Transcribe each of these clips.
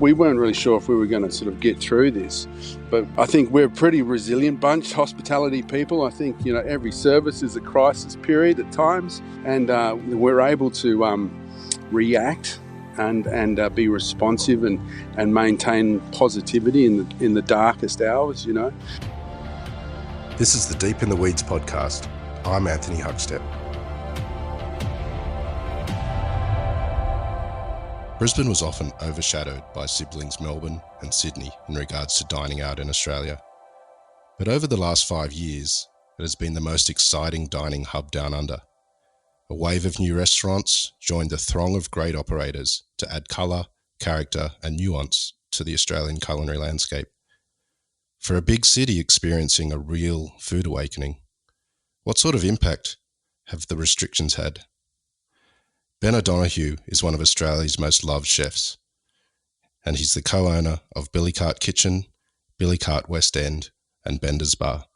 we weren't really sure if we were going to sort of get through this, but I think we're a pretty resilient bunch, hospitality people. I think, every service is a crisis period at times, and we're able to react and be responsive and maintain positivity in the darkest hours, This is the Deep in the Weeds podcast. I'm Anthony Huckstep. Brisbane was often overshadowed by siblings Melbourne and Sydney in regards to dining out in Australia. But over the last 5 years, it has been the most exciting dining hub down under. A wave of new restaurants joined the throng of great operators to add colour, character and nuance to the Australian culinary landscape. For a big city experiencing a real food awakening, what sort of impact have the restrictions had? Ben O'Donoghue is one of Australia's most loved chefs, and he's the co-owner of Billykart Kitchen, Billykart West End, and Bender's Bar.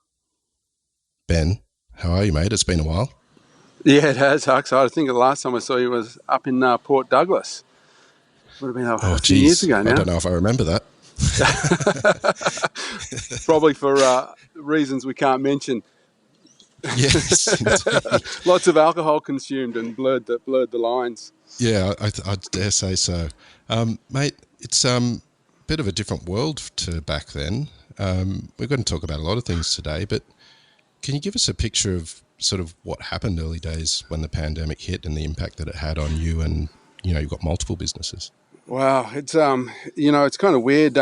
Ben, how are you, mate? It's been a while. Yeah, it has, Huck. So I think the last time I saw you was up in Port Douglas. Would have been a few years ago now. I don't know if I remember that. Probably for reasons we can't mention. Yes, Lots of alcohol consumed and blurred the lines. Yeah, I dare say so. Mate, it's a bit of a different world to back then. We're going to talk about a lot of things today, but can you give us a picture of sort of what happened early days when the pandemic hit and the impact that it had on you and, you've got multiple businesses? Wow, it's, it's kind of weird.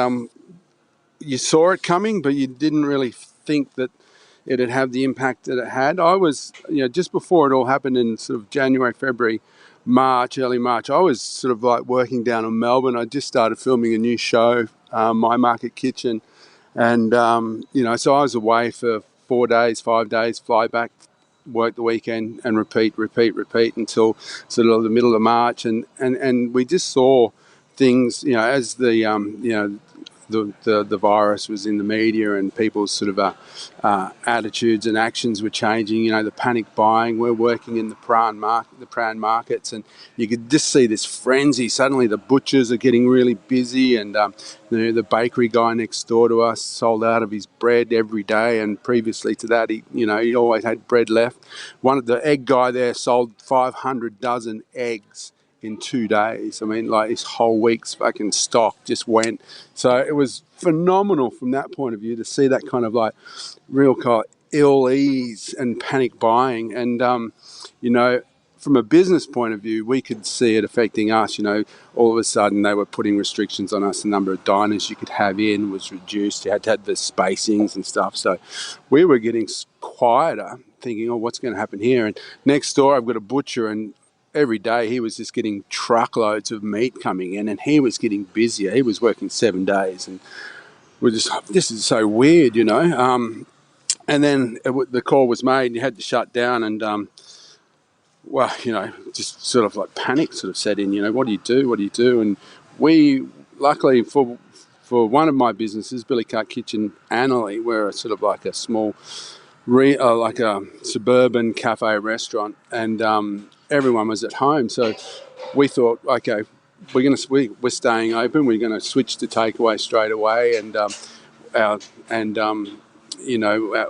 You saw it coming, but you didn't really think that it'd have the impact that it had. I was, just before it all happened in sort of January, February, early March, I was sort of like working down in Melbourne. I just started filming a new show, My Market Kitchen. And, so I was away for 4 days, 5 days, fly back, work the weekend and repeat until sort of the middle of March. And we just saw things, as the virus was in the media and people's sort of attitudes and actions were changing. The panic buying. We're working in the prawn markets, and you could just see this frenzy. Suddenly, the butchers are getting really busy, and the bakery guy next door to us sold out of his bread every day. And previously to that, he always had bread left. One of the egg guy there sold 500 dozen eggs in 2 days. I mean, like his whole week's fucking stock just went. So it was phenomenal from that point of view to see that kind of like real kind of ill ease and panic buying. And, from a business point of view, we could see it affecting us. All of a sudden they were putting restrictions on us. The number of diners you could have in was reduced. You had to have the spacings and stuff. So we were getting quieter, thinking, what's going to happen here? And next door I've got a butcher, and every day he was just getting truckloads of meat coming in, and he was getting busier. He was working 7 days, and we're just, this is so weird, And then the call was made, and you had to shut down, and just sort of like panic sort of set in. What do you do? And we, luckily for one of my businesses, Billykart Kitchen, Annerley, we're sort of like a small, like a suburban cafe restaurant, and everyone was at home, so we thought, okay, we're staying open. We're going to switch to takeaway straight away, and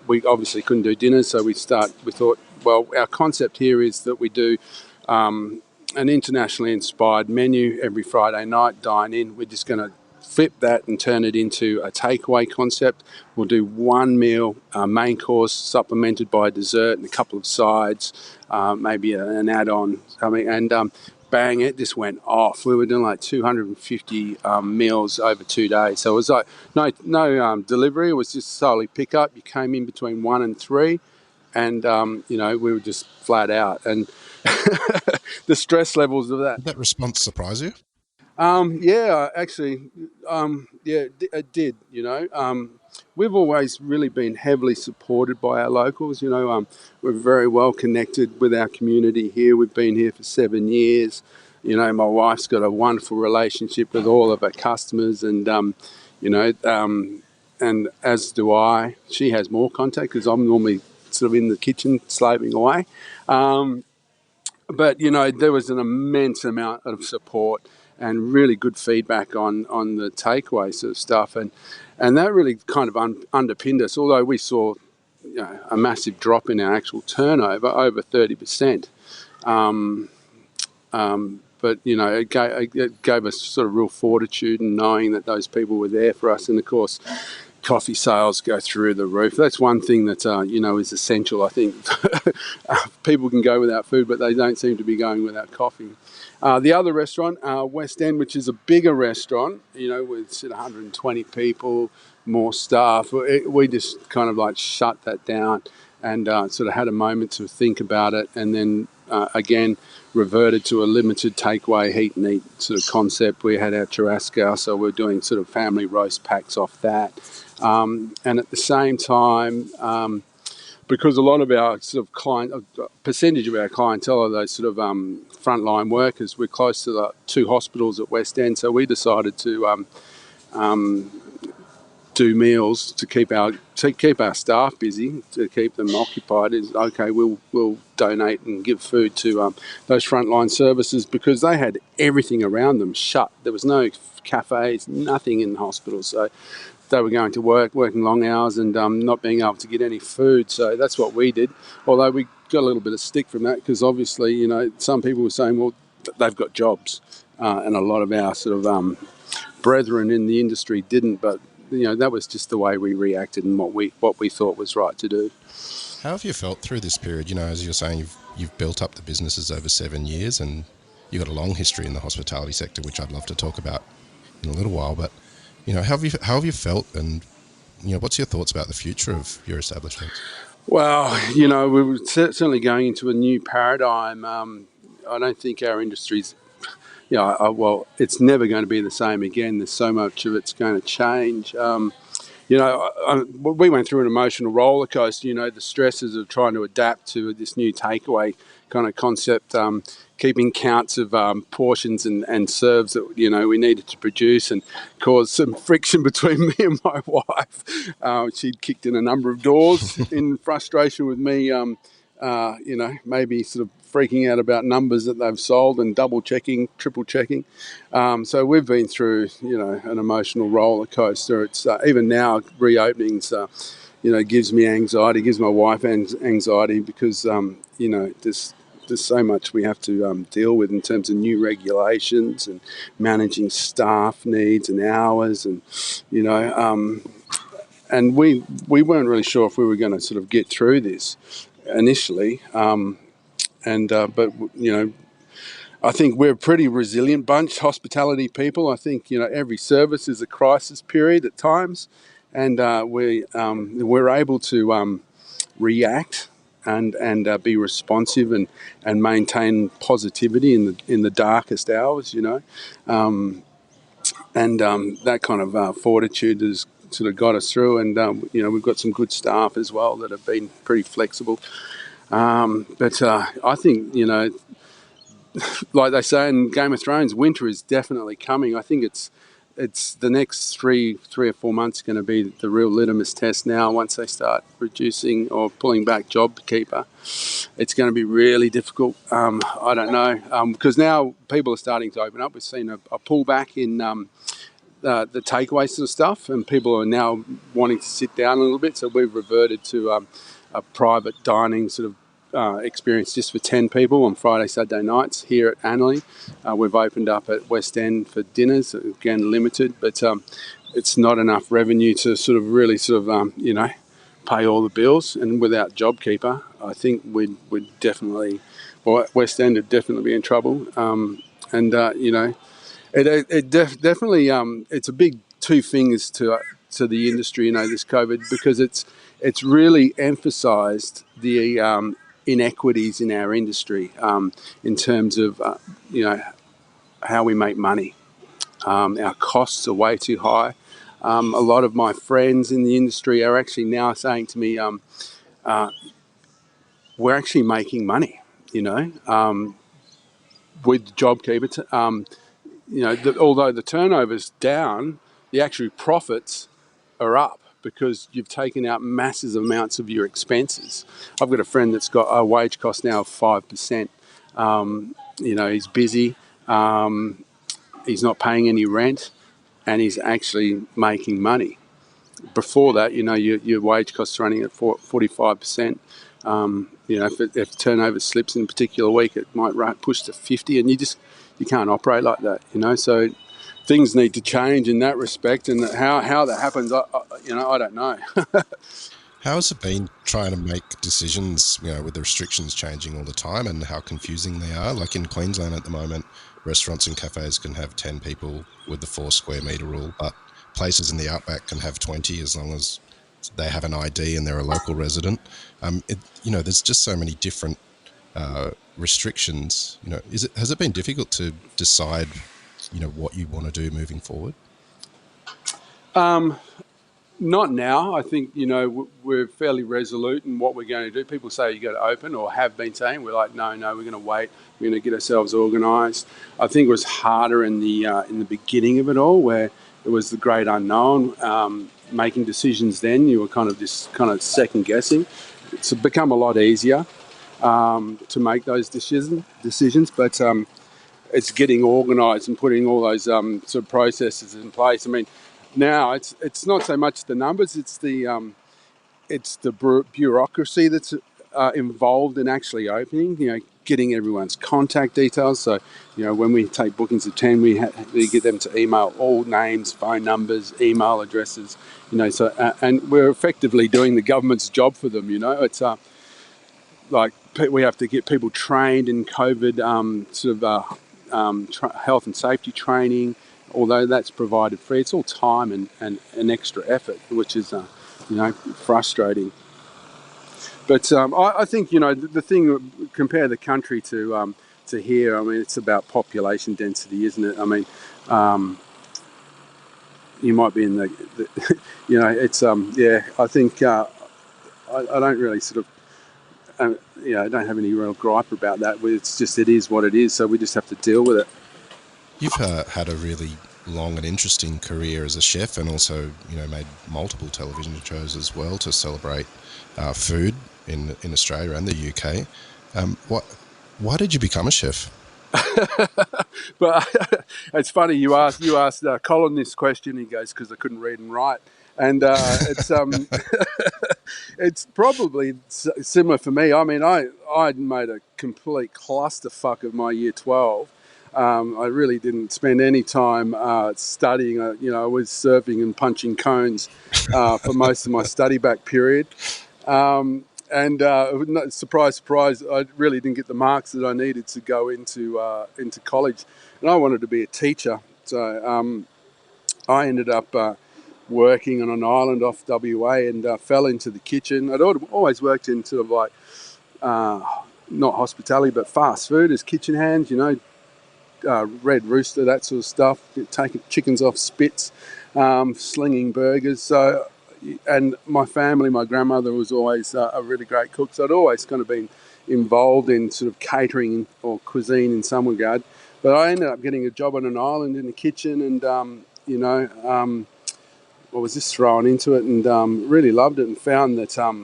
we obviously couldn't do dinner, so we thought, well, our concept here is that we do an internationally inspired menu every Friday night, dine in. We're just going to flip that and turn it into a takeaway concept. We'll do one meal, main course, supplemented by a dessert and a couple of sides, maybe an add-on, something, and bang, it just went off. We were doing like 250 meals over 2 days. So it was like no delivery. It was just solely pick up. You came in between 1 and 3, and we were just flat out. And the stress levels of that. Did that response surprise you? It did. We've always really been heavily supported by our locals. We're very well connected with our community here. We've been here for 7 years. My wife's got a wonderful relationship with all of our customers, and and as do I. She has more contact because I'm normally sort of in the kitchen slaving away. But there was an immense amount of support. and really good feedback on the takeaway sort of stuff, and that really kind of underpinned us. Although we saw a massive drop in our actual turnover, over 30%. But it gave us sort of real fortitude in knowing that those people were there for us. And of course, coffee sales go through the roof. That's one thing that is essential. I think people can go without food, but they don't seem to be going without coffee. The other restaurant, West End, which is a bigger restaurant, with 120 people, more staff. We just kind of like shut that down and sort of had a moment to think about it, and then again reverted to a limited takeaway heat and eat sort of concept. We had our churrasco, so we're doing sort of family roast packs off that. And at the same time, because a lot of our sort of percentage of our clientele are those sort of frontline workers, we're close to the 2 hospitals at West End, so we decided to do meals to keep our staff busy, to keep them occupied. Is okay. We'll donate and give food to those frontline services, because they had everything around them shut. There was no cafes, nothing in the hospital. So they were going to work, working long hours, and not being able to get any food. So that's what we did. Although we got a little bit of stick from that, because obviously, some people were saying, well, they've got jobs, and a lot of our sort of brethren in the industry didn't. But that was just the way we reacted and what we thought was right to do. How have you felt through this period? As you're saying, you've built up the businesses over 7 years, and you've got a long history in the hospitality sector, which I'd love to talk about in a little while. But how have you felt, and what's your thoughts about the future of your establishment? Well, we were certainly going into a new paradigm. I don't think our industry's it's never going to be the same again. There's so much of it's going to change. We went through an emotional roller coaster. The stresses of trying to adapt to this new takeaway kind of concept, keeping counts of portions and serves that we needed to produce, and caused some friction between me and my wife. She'd kicked in a number of doors in frustration with me. Maybe sort of freaking out about numbers that they've sold and double checking, triple checking. So we've been through, an emotional roller coaster. It's even now reopenings, gives me anxiety, gives my wife anxiety, because, there's so much we have to deal with in terms of new regulations and managing staff needs and hours, and, and we weren't really sure if we were going to sort of get through this initially. But I think we're a pretty resilient bunch, hospitality people. I think, every service is a crisis period at times, and we're able to react and be responsive and maintain positivity in the darkest hours, that kind of fortitude has sort of got us through, and we've got some good staff as well that have been pretty flexible. But I think, like they say in Game of Thrones, winter is definitely coming. I think it's the next three or 4 months going to be the real litmus test now. Once they start reducing or pulling back JobKeeper, it's going to be really difficult. I don't know, because now people are starting to open up. We've seen a pullback in the takeaway sort of stuff, and people are now wanting to sit down a little bit. So we've reverted to a private dining sort of experience just for 10 people on Friday, Saturday nights here at Annerley. We've opened up at West End for dinners, again limited, but it's not enough revenue to sort of really pay all the bills. And without JobKeeper, I think we'd definitely, West End would definitely be in trouble. Definitely it's a big two fingers to the industry, this COVID, because it's really emphasised the inequities in our industry in terms of how we make money. Our costs are way too high. A lot of my friends in the industry are actually now saying to me, we're actually making money, with JobKeeper. Although the turnover's down, the actual profits are up, because you've taken out massive amounts of your expenses. I've got a friend that's got a wage cost now of 5%. He's busy. he's not paying any rent, and he's actually making money. Before that, your wage costs running at 45%. If turnover slips in a particular week, it might push to 50, and you can't operate like that. So things need to change in that respect, and how that happens, I don't know. How has it been trying to make decisions, with the restrictions changing all the time and how confusing they are? Like in Queensland at the moment, restaurants and cafes can have 10 people with the 4 square metre rule, but places in the outback can have 20 as long as they have an ID and they're a local resident. There's just so many different restrictions. Has it been difficult to decide, what you want to do moving forward? Not now. I think, we're fairly resolute in what we're going to do. People say you got to open, or have been saying. We're like, no, we're going to wait. We're going to get ourselves organised. I think it was harder in the beginning of it all, where it was the great unknown. Making decisions then, you were kind of second guessing. It's become a lot easier to make those decisions, but it's getting organised and putting all those sort of processes in place. I mean, now it's not so much the numbers; it's the bureaucracy that's involved in actually opening. Getting everyone's contact details. So, when we take bookings of 10, we get them to email all names, phone numbers, email addresses. And we're effectively doing the government's job for them. It's like we have to get people trained in COVID health and safety training. Although that's provided free, it's all time and extra effort, which is frustrating. But I think the thing, compare the country to here. I mean, it's about population density, isn't it? I mean, you might be in it's I think I don't really sort of I don't have any real gripe about that. It's just, it is what it is, so we just have to deal with it. You've had a really long and interesting career as a chef, and also, made multiple television shows as well to celebrate food in Australia and the UK. Why did you become a chef? But it's funny you asked Colin this question. He goes, because I couldn't read and write, and it's it's probably similar for me. I mean, I'd made a complete clusterfuck of my year 12. I really didn't spend any time studying. I was surfing and punching cones for most of my study back period. Surprise, surprise, I really didn't get the marks that I needed to go into college. And I wanted to be a teacher. So I ended up working on an island off WA and fell into the kitchen. I'd always worked in sort of like, not hospitality, but fast food as kitchen hands, Red Rooster, that sort of stuff, taking chickens off spits, slinging burgers. So, and my family, my grandmother was always a really great cook, so I'd always kind of been involved in sort of catering or cuisine in some regard. But I ended up getting a job on an island in the kitchen, and I was just thrown into it, and really loved it, and found that I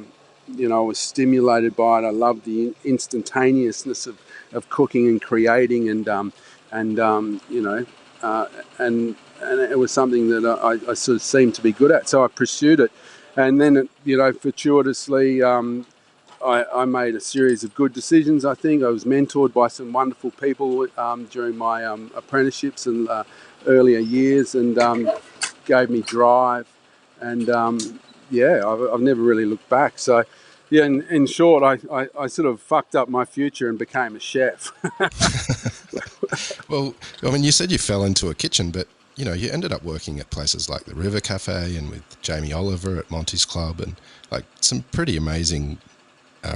was stimulated by it. I loved the instantaneousness of cooking and creating, and it was something that I sort of seemed to be good at, so I pursued it. And then, fortuitously, I made a series of good decisions. I think I was mentored by some wonderful people during my apprenticeships and earlier years, and gave me drive. And I've never really looked back. So, yeah, in short, I sort of fucked up my future and became a chef. Well, I mean, you said you fell into a kitchen, but you ended up working at places like the River Cafe and with Jamie Oliver at Monty's Club, and like some pretty amazing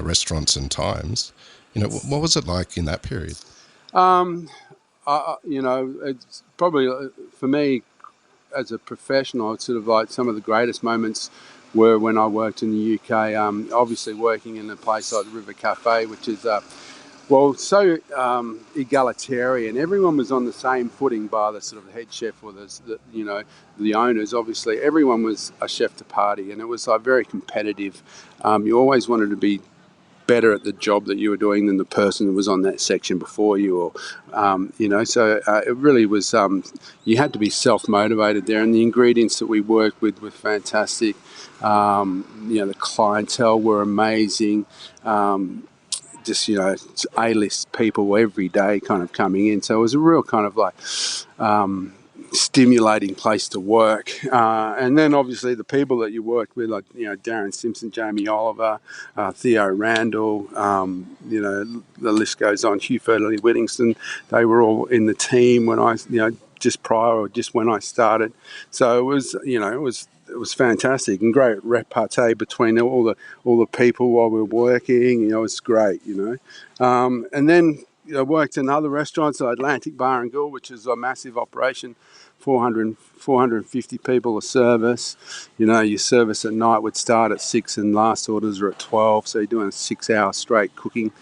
restaurants and times. What was it like in that period? It's probably for me as a professional, it's sort of like some of the greatest moments were when I worked in the UK. Obviously, working in a place like the River Cafe, which is so egalitarian. Everyone was on the same footing, bar the sort of head chef or the owners. Obviously, everyone was a chef de partie, and it was very competitive. You always wanted to be better at the job that you were doing than the person that was on that section before you, or so it really was. You had to be self-motivated there, and the ingredients that we worked with were fantastic. The clientele were amazing. Just A-list people every day kind of coming in, so it was a real kind of like stimulating place to work. And then obviously the people that you worked with, like Darren Simpson, Jamie Oliver, Theo Randall, the list goes on, Hugh Ferdinand Whittington, they were all in the team when I just prior or just when I started. So it was it was fantastic and great repartee between all the people while we were working. It's great. And then worked in other restaurants, so Atlantic Bar and Grill, which is a massive operation, 450 people a service. Your service at night would start at 6 and last orders are at 12, so you're doing a 6-hour straight cooking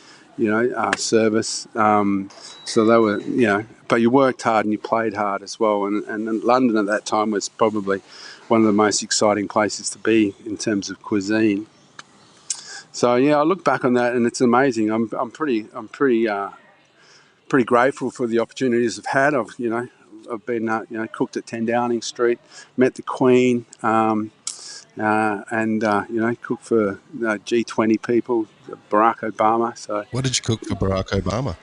service. So they were, but you worked hard and you played hard as well. And London at that time was probably one of the most exciting places to be in terms of cuisine. So I look back on that and it's amazing. I'm pretty grateful for the opportunities I've had. I've been cooked at 10 Downing Street, met the Queen. And cook for G20 people, Barack Obama. So, what did you cook for Barack Obama?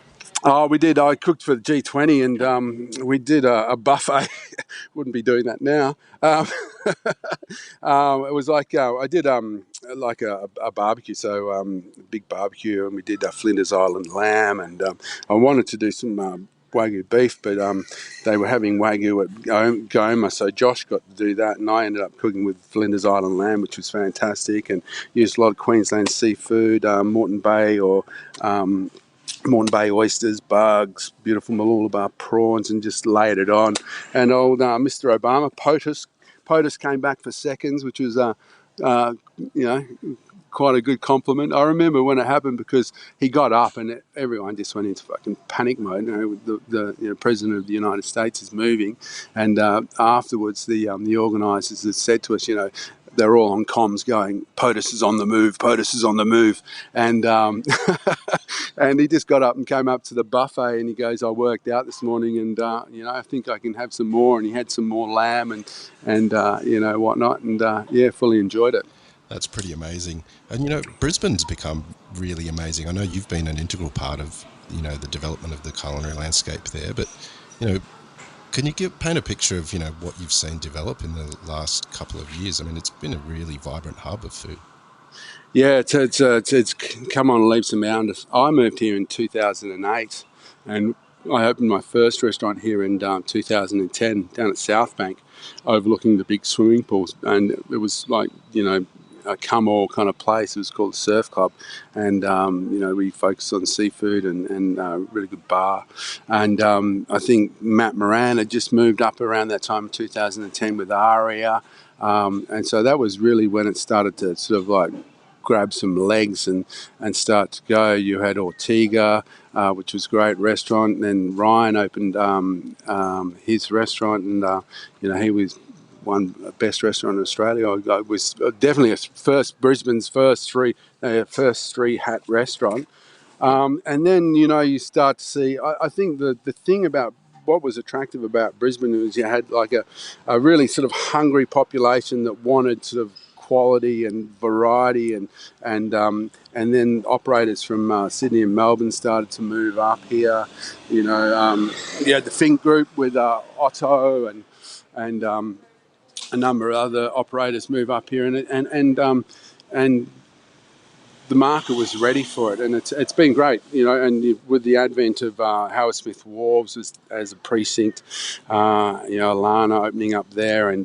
Oh, we did. I cooked for the G20, and we did a buffet. Wouldn't be doing that now. It was like I did like a barbecue, so a big barbecue, and we did Flinders Island lamb, and I wanted to do some Wagyu beef, but they were having Wagyu at Goma, so Josh got to do that, and I ended up cooking with Flinders Island lamb, which was fantastic, and used a lot of Queensland seafood, Moreton Bay oysters, bugs, beautiful Mooloolaba prawns, and just laid it on. And old Mr. Obama, POTUS came back for seconds, which was quite a good compliment. I remember when it happened because he got up and everyone just went into fucking panic mode. The President of the United States is moving, and afterwards the organisers had said to us, they're all on comms going, POTUS is on the move, POTUS is on the move. And and he just got up and came up to the buffet and he goes, I worked out this morning and, I think I can have some more. And he had some more lamb and whatnot. And, fully enjoyed it. That's pretty amazing. And, Brisbane's become really amazing. I know you've been an integral part of, the development of the culinary landscape there. But, can you paint a picture of, what you've seen develop in the last couple of years? I mean, it's been a really vibrant hub of food. Yeah, it's come on leaps and bounds. I moved here in 2008 and I opened my first restaurant here in 2010 down at South Bank, overlooking the big swimming pools. And it was like, a come-all kind of place. It was called the Surf Club. And, we focused on seafood and really good bar. And I think Matt Moran had just moved up around that time in 2010 with Aria. And so that was really when it started to sort of like grab some legs and start to go. You had Ortega, which was a great restaurant. And then Ryan opened his restaurant, and he was won best restaurant in Australia. It was definitely Brisbane's first three hat restaurant. And then you start to see. I think the thing about what was attractive about Brisbane was you had like a really sort of hungry population that wanted sort of quality and variety, and then operators from Sydney and Melbourne started to move up here. You had the Fink Group with Otto and a number of other operators move up here, and the market was ready for it, and it's been great, and with the advent of Howard Smith Wharves as a precinct, Alana opening up there and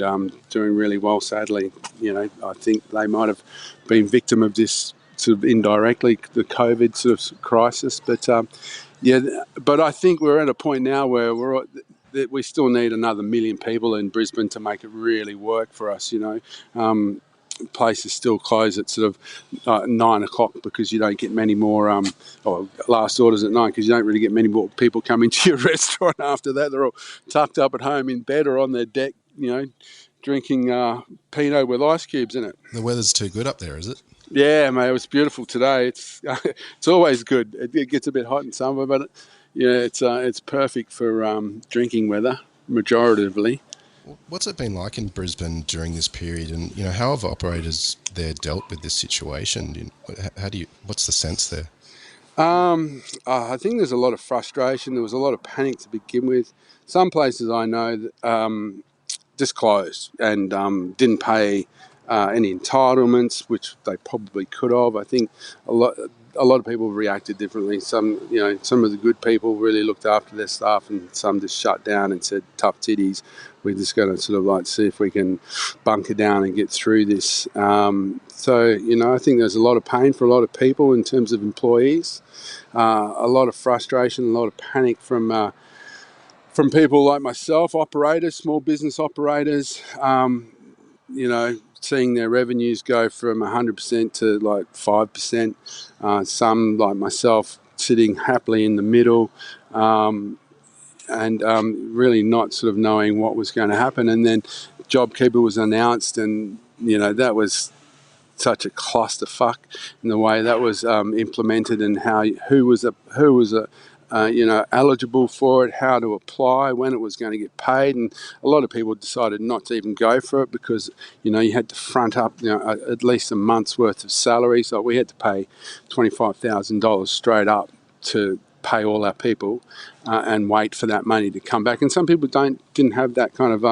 doing really well. Sadly, I think they might have been victim of this sort of indirectly, the COVID sort of crisis, but but I think we're at a point now where we still need another 1 million people in Brisbane to make it really work for us, Places still close at sort of 9 o'clock because you don't get many more, or last orders at 9 because you don't really get many more people coming to your restaurant after that. They're all tucked up at home in bed or on their deck, drinking Pinot with ice cubes in it. The weather's too good up there, is it? Yeah, mate, it was beautiful today. It's it's always good. It gets a bit hot in summer, but yeah, it's perfect for drinking weather, majoritively. What's it been like in Brisbane during this period, and how have operators there dealt with this situation? How do you? What's the sense there? I think there's a lot of frustration. There was a lot of panic to begin with. Some places I know that, just closed and didn't pay any entitlements, which they probably could have. I think a lot. A lot of people reacted differently. Some of the good people really looked after their staff, and some just shut down and said, "Tough titties. We're just going to sort of like see if we can bunker down and get through this." I think there's a lot of pain for a lot of people in terms of employees, a lot of frustration, a lot of panic from people like myself, operators, small business operators. Seeing their revenues go from 100% to like 5%. Some, like myself, sitting happily in the middle, and really not sort of knowing what was going to happen. And then JobKeeper was announced, and that was such a clusterfuck in the way that was implemented, and who was eligible for it, how to apply, when it was going to get paid. And a lot of people decided not to even go for it because you had to front up at least a month's worth of salary. So we had to pay $25,000 straight up to pay all our people, and wait for that money to come back. And some people didn't have that kind of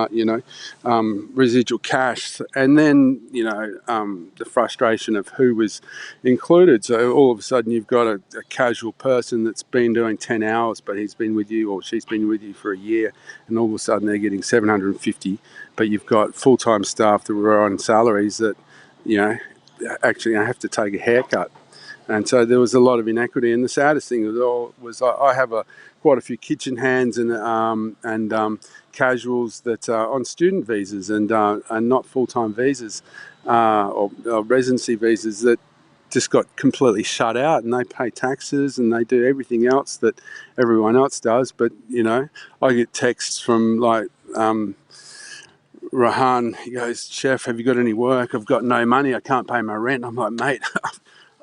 residual cash. And then the frustration of who was included. So all of a sudden you've got a casual person that's been doing 10 hours, but he's been with you, or she's been with you for a year, and all of a sudden they're getting 750. But you've got full-time staff that were on salaries that actually have to take a haircut. And so there was a lot of inequity. And the saddest thing was I have quite a few kitchen hands and casuals that are on student visas and not full-time visas, or residency visas, that just got completely shut out, and they pay taxes and they do everything else that everyone else does. But I get texts from like Rahan. He goes, "Chef, have you got any work? I've got no money. I can't pay my rent." I'm like, "Mate,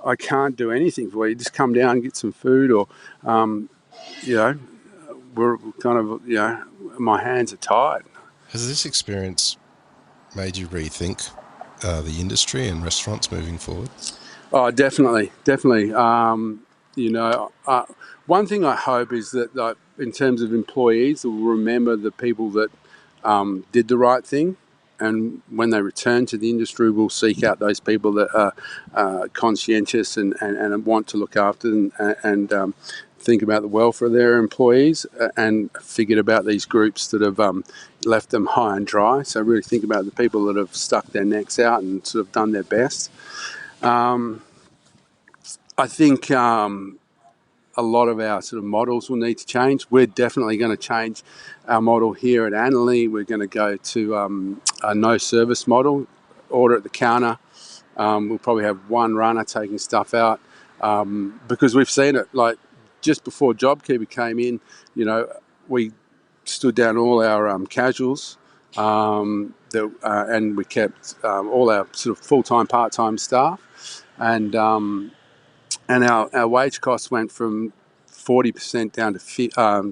I can't do anything for you. Just come down and get some food," or we're kind of my hands are tied. Has this experience made you rethink the industry and restaurants moving forward? Oh, definitely, definitely. One thing I hope is that, like, in terms of employees, we'll remember the people that did the right thing, and when they return to the industry, we'll seek out those people that are conscientious and want to look after them and think about the welfare of their employees, and forget about these groups that have left them high and dry. So really think about the people that have stuck their necks out and sort of done their best. I think a lot of our sort of models will need to change. We're definitely going to change our model here at Annerley. We're going to go to a no service model, order at the counter. We'll probably have one runner taking stuff out, because we've seen it. Like just before JobKeeper came in, we stood down all our casuals, and we kept all our sort of full-time, part-time staff, and our wage costs went from 40% down to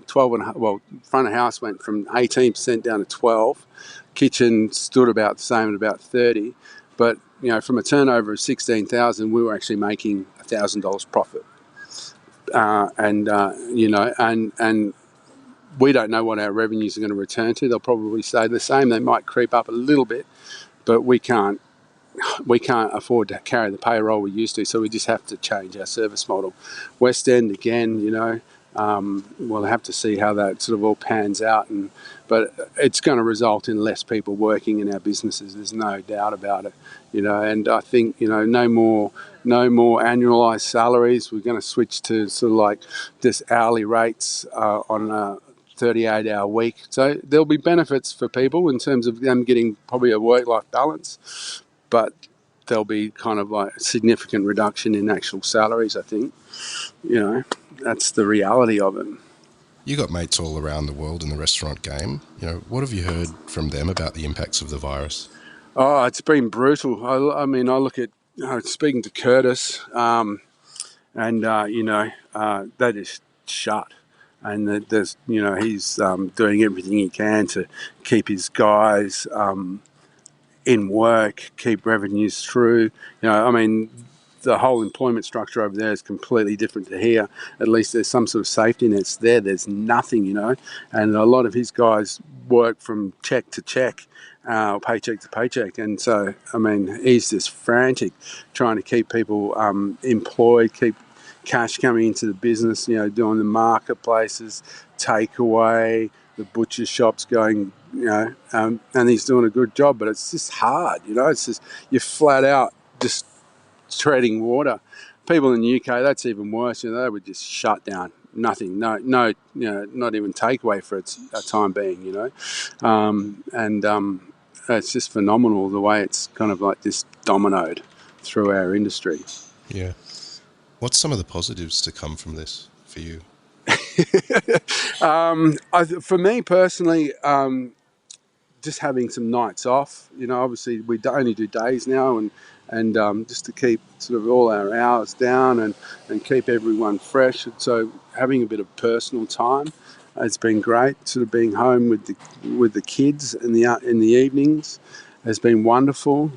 12 and a half. Well, front of house went from 18% down to 12. Kitchen stood about the same at about 30. But from a turnover of 16,000, we were actually making $1,000 profit. And we don't know what our revenues are going to return to. They'll probably stay the same. They might creep up a little bit, but we can't afford to carry the payroll we used to, so we just have to change our service model. West End, again, we'll have to see how that sort of all pans out, but it's going to result in less people working in our businesses. There's no doubt about it, and I think, no more annualised salaries. We're going to switch to sort of like just hourly rates on a 38-hour week. So there'll be benefits for people in terms of them getting probably a work-life balance, but there'll be kind of like a significant reduction in actual salaries, I think. That's the reality of it. You got mates all around the world in the restaurant game. What have you heard from them about the impacts of the virus? Oh, it's been brutal. I mean, I look at speaking to Curtis, and they just shut. And there's, he's doing everything he can to keep his guys in work, keep revenues through. The whole employment structure over there is completely different to here. At least there's some sort of safety nets there. There's nothing, and a lot of his guys work from check to check, paycheck to paycheck. And so, he's just frantic trying to keep people employed, keep cash coming into the business, doing the marketplaces, takeaway, the butcher shops going, and he's doing a good job, but it's just hard, it's just, you're flat out just treading water. People in the UK, that's even worse, they would just shut down. Nothing, no, not even takeaway for a time being, it's just phenomenal the way it's kind of like this dominoed through our industry. Yeah. What's some of the positives to come from this for you? For me personally, just having some nights off. Obviously we only do days now, and just to keep sort of all our hours down and keep everyone fresh. And so having a bit of personal time has been great. Sort of being home with the kids in the evenings has been wonderful.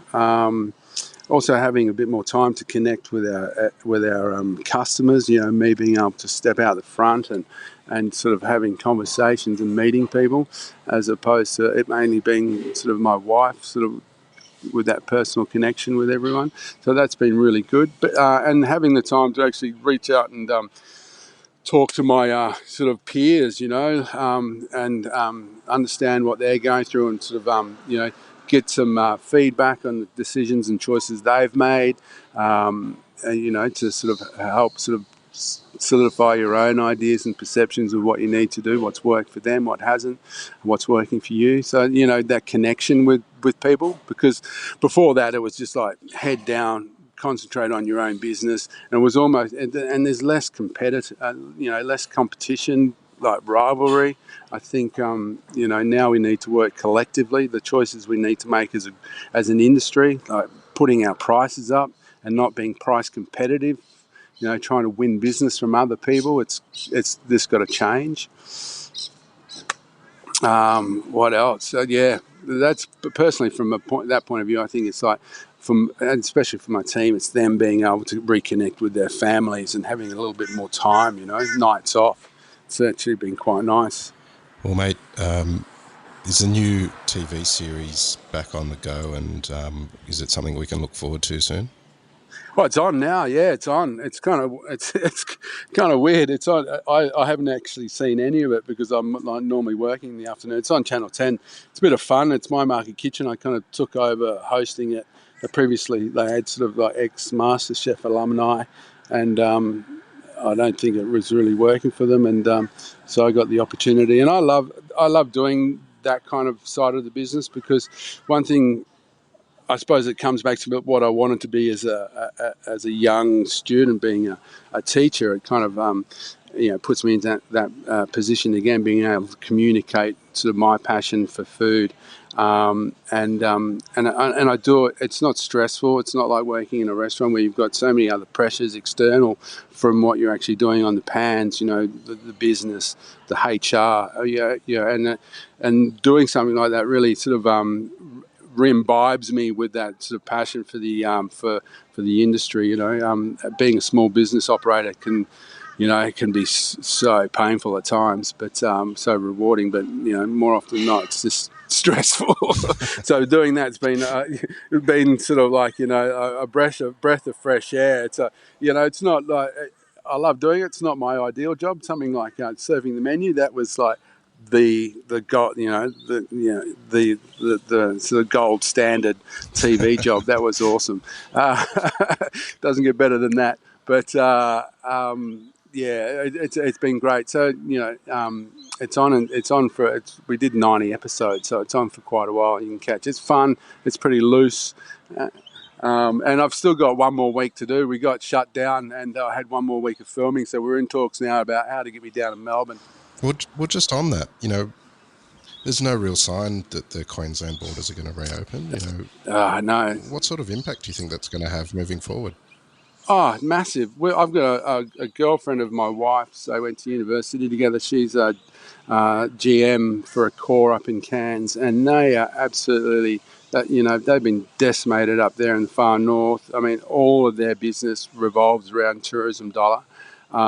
Also having a bit more time to connect with our customers, me being able to step out the front and sort of having conversations and meeting people, as opposed to it mainly being sort of my wife, sort of with that personal connection with everyone. So that's been really good. But and having the time to actually reach out and talk to my sort of peers, and understand what they're going through, and sort of get some feedback on the decisions and choices they've made, and, to sort of help sort of solidify your own ideas and perceptions of what you need to do, what's worked for them, what hasn't, what's working for you. So, that connection with people, because before that it was just like head down, concentrate on your own business, and it was almost, and there's less less competition, like rivalry. I think now we need to work collectively. The choices we need to make as an industry, like putting our prices up and not being price competitive, trying to win business from other people. It's this got to change. What else? So yeah, that's personally from that point of view. I think it's like, and especially for my team, it's them being able to reconnect with their families and having a little bit more time. Nights off. It's actually been quite nice. Well, mate, is a new TV series back on the go, and is it something we can look forward to soon? Well, it's on now. Yeah, it's on. It's kind of weird. It's on. I haven't actually seen any of it because I'm normally working in the afternoon. It's on Channel 10. It's a bit of fun. It's My Market Kitchen. I kind of took over hosting it. Previously, they had sort of like ex-MasterChef alumni, and I don't think it was really working for them. And so I got the opportunity, and I love doing that kind of side of the business, because one thing, I suppose it comes back to what I wanted to be as a young student, being a teacher. It kind of puts me in that position again, being able to communicate sort of my passion for food, and I do it. It's not stressful. It's not like working in a restaurant where you've got so many other pressures external from what you're actually doing on the pans. The business, the HR, and doing something like that really sort of imbibes me with that sort of passion for the for the industry. Being a small business operator it can be so painful at times, but so rewarding. But more often than not, it's just stressful. So doing that's been sort of like a breath of fresh air. It's not like I love doing it. It's not my ideal job. Something like serving the menu, that was like the gold, the sort of gold standard TV job. That was awesome. Doesn't get better than that. But it's been great. So it's on, and we did 90 episodes, so it's on for quite a while. You can catch. It's fun. It's pretty loose. And I've still got one more week to do. We got shut down, and I had one more week of filming, so we're in talks now about how to get me down to Melbourne. Well, just on that, There's no real sign that the Queensland borders are going to reopen. No. What sort of impact do you think that's going to have moving forward? Oh, massive. Well, I've got a girlfriend of my wife's. They went to university together. She's a GM for a core up in Cairns, and they are absolutely, they've been decimated up there in the far north. I mean, all of their business revolves around tourism dollar.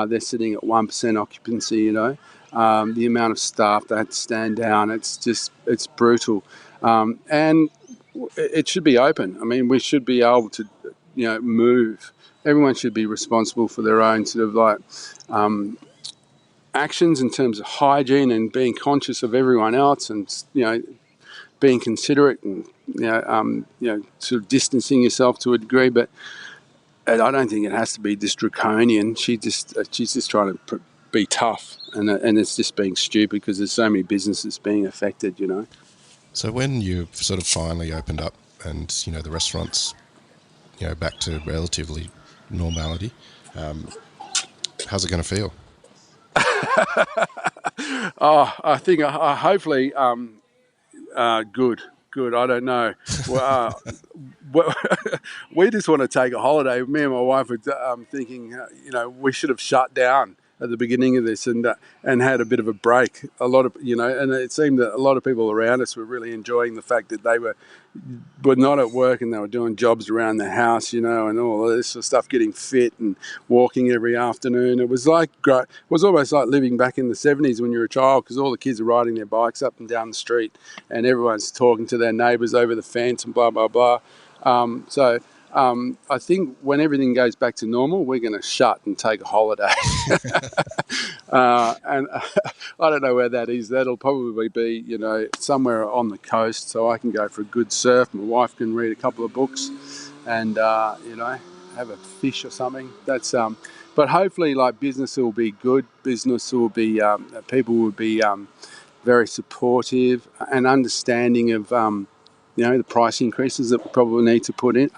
They're sitting at 1% occupancy, the amount of staff they had to stand down, it's brutal. And it should be open. I mean, we should be able to, move. Everyone should be responsible for their own sort of actions in terms of hygiene and being conscious of everyone else, and being considerate and sort of distancing yourself to a degree. But I don't think it has to be this draconian. She's just trying to be tough, and it's just being stupid because there's so many businesses being affected. So when you sort of finally opened up and the restaurants back to relatively normality, how's it going to feel? I think hopefully good. I don't know. Well, we just want to take a holiday. Me and my wife were thinking, we should have shut down at the beginning of this and had a bit of a break. A lot of, and it seemed that a lot of people around us were really enjoying the fact that they were not at work and they were doing jobs around the house, and all of this sort of stuff, getting fit and walking every afternoon. It was like great. It was almost like living back in the 70s when you were a child, because all the kids are riding their bikes up and down the street and everyone's talking to their neighbours over the fence and blah, blah, blah. I think when everything goes back to normal, we're going to shut and take a holiday. And I don't know where that is. That'll probably be, somewhere on the coast, so I can go for a good surf. My wife can read a couple of books and, have a fish or something. That's but hopefully, business will be good. Business will be, people will be very supportive and understanding of, the price increases that we probably need to put in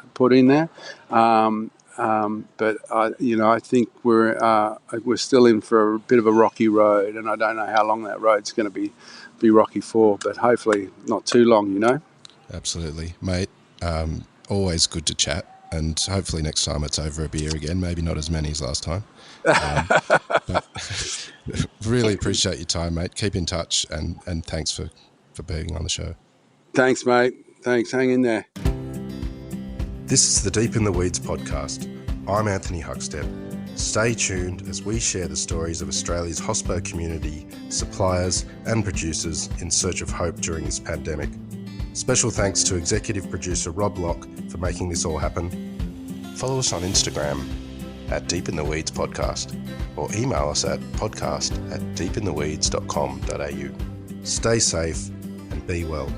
there. But I think we're still in for a bit of a rocky road, and I don't know how long that road's going to be rocky for, but hopefully not too long. Absolutely, mate. Always good to chat, and hopefully next time it's over a beer again. Maybe not as many as last time. But really appreciate your time, mate. Keep in touch, and thanks for being on the show. Thanks, mate. Thanks. Hang in there. This is the Deep in the Weeds podcast. I'm Anthony Huckstep. Stay tuned as we share the stories of Australia's hospo community, suppliers and producers in search of hope during this pandemic. Special thanks to executive producer Rob Locke for making this all happen. Follow us on Instagram at Deep in the Weeds Podcast, or email us at podcast@deepintheweeds.com.au. Stay safe and be well.